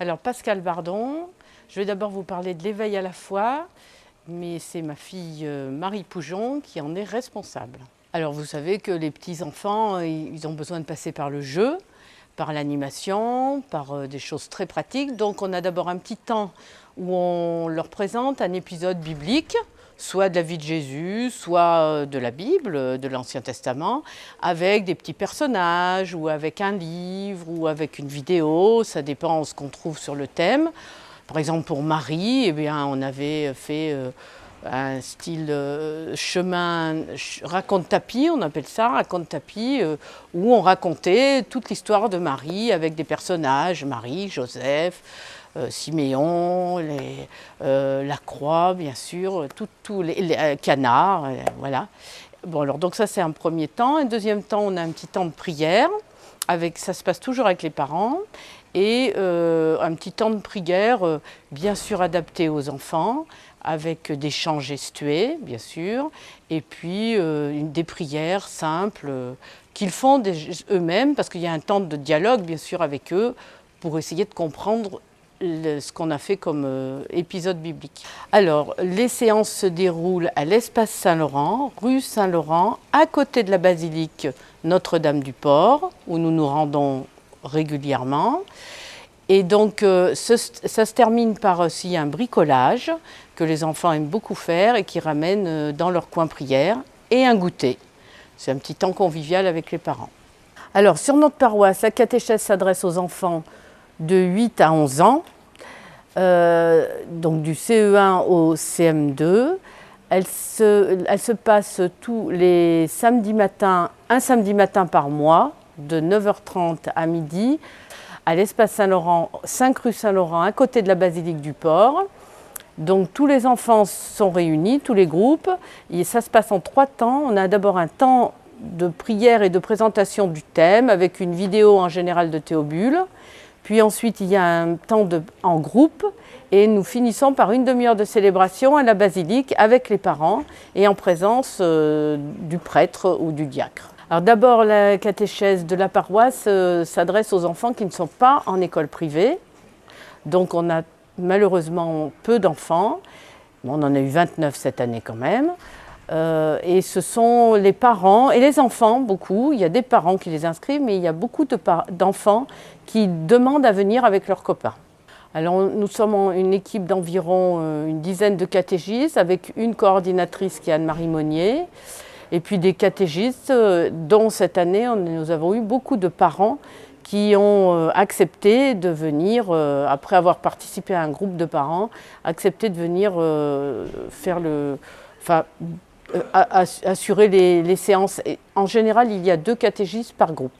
Alors Pascal Bardon, je vais d'abord vous parler de l'éveil à la foi, mais c'est ma fille Marie Poujon qui en est responsable. Alors vous savez que les petits-enfants, ils ont besoin de passer par le jeu, par l'animation, par des choses très pratiques. Donc on a d'abord un petit temps où on leur présente un épisode biblique, soit de la vie de Jésus, soit de la Bible, de l'Ancien Testament, avec des petits personnages, ou avec un livre, ou avec une vidéo, ça dépend de ce qu'on trouve sur le thème. Par exemple, pour Marie, eh bien, on avait fait un style chemin, raconte-tapis, on appelle ça, raconte-tapis, où on racontait toute l'histoire de Marie avec des personnages, Marie, Joseph, Siméon, la croix, bien sûr, tous les canards, voilà. Bon, alors, donc ça, c'est un premier temps. Un deuxième temps, on a un petit temps de prière. Ça se passe toujours avec les parents. Et un petit temps de prière, bien sûr adapté aux enfants, avec des chants gestués, bien sûr, et puis des prières simples qu'ils font eux-mêmes, parce qu'il y a un temps de dialogue, bien sûr, avec eux, pour essayer de comprendre ce qu'on a fait comme épisode biblique. Alors, les séances se déroulent à l'Espace Saint-Laurent, rue Saint-Laurent, à côté de la basilique Notre-Dame-du-Port, où nous nous rendons régulièrement. Et donc, ça se termine par aussi un bricolage que les enfants aiment beaucoup faire et qui ramènent dans leur coin prière, et un goûter. C'est un petit temps convivial avec les parents. Alors, sur notre paroisse, la catéchèse s'adresse aux enfants de 8 à 11 ans, donc du CE1 au CM2. Elle se passe tous les samedis matins, un samedi matin par mois, de 9h30 à midi, à l'Espace Saint-Laurent, 5 rue Saint-Laurent, à côté de la basilique du Port. Donc tous les enfants sont réunis, tous les groupes, et ça se passe en 3 temps. On a d'abord un temps de prière et de présentation du thème, avec une vidéo en général de Théobule. Puis ensuite, il y a un temps en groupe, et nous finissons par une demi-heure de célébration à la basilique avec les parents et en présence du prêtre ou du diacre. Alors d'abord, la catéchèse de la paroisse s'adresse aux enfants qui ne sont pas en école privée. Donc on a malheureusement peu d'enfants. Bon, on en a eu 29 cette année quand même. Et ce sont les parents et les enfants, beaucoup. Il y a des parents qui les inscrivent, mais il y a beaucoup d'enfants qui demandent à venir avec leurs copains. Alors nous sommes une équipe d'environ une dizaine de catéchistes, avec une coordinatrice qui est Anne-Marie Monnier, et puis des catéchistes, dont cette année nous avons eu beaucoup de parents qui ont accepté de venir, après avoir participé à un groupe de parents, accepté de venir assurer les séances. Et en général, il y a 2 catéchistes par groupe.